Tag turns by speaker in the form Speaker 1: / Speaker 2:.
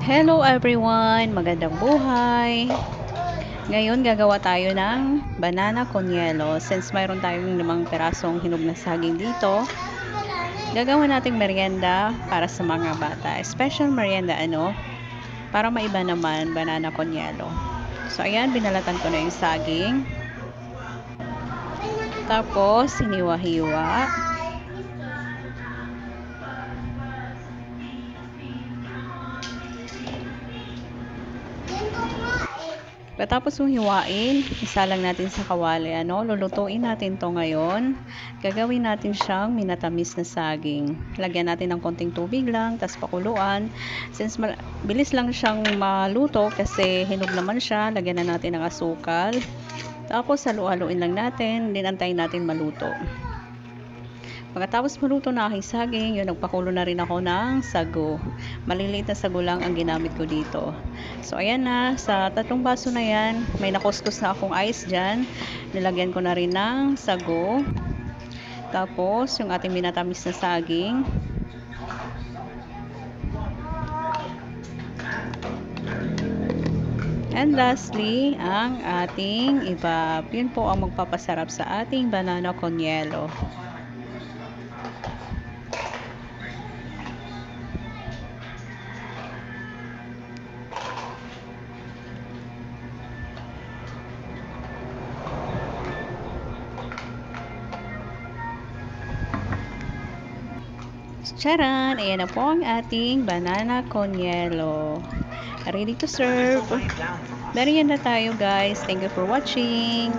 Speaker 1: Hello everyone! Magandang buhay! Ngayon gagawa tayo ng banana con yelo. Since mayroon tayong 5 pirasong hinog na saging dito, gagawa nating merienda para sa mga bata. Special merienda para maiba naman banana con yelo. So ayan, binalatan ko na yung saging. Tapos hiniwa-hiwa. Pagkatapos mong hiwain, isa lang natin sa kawali, lulutuin natin to ngayon. Gagawin natin siyang minatamis na saging. Lagyan natin ng konting tubig lang, tas pakuluan. Since bilis lang siyang maluto kasi hinog naman siya, lagyan na natin ng asukal. Tapos halu-haluin lang natin, din antayin natin maluto. Pagkatapos maluto na aking saging, yun, nagpakulo na rin ako ng sago. Maliliit na sago lang ang ginamit ko dito. So ayan na, sa 3 baso na yan, may nakuskus na akong ice dyan. Nilagyan ko na rin ng sago. Tapos yung ating minatamis na saging. And lastly, ang ating ibab. Yun po ang magpapasarap sa ating banana con yelo. Charan! Ayan na po ang ating banana con yelo. Ready to serve. Merienda tayo guys. Thank you for watching.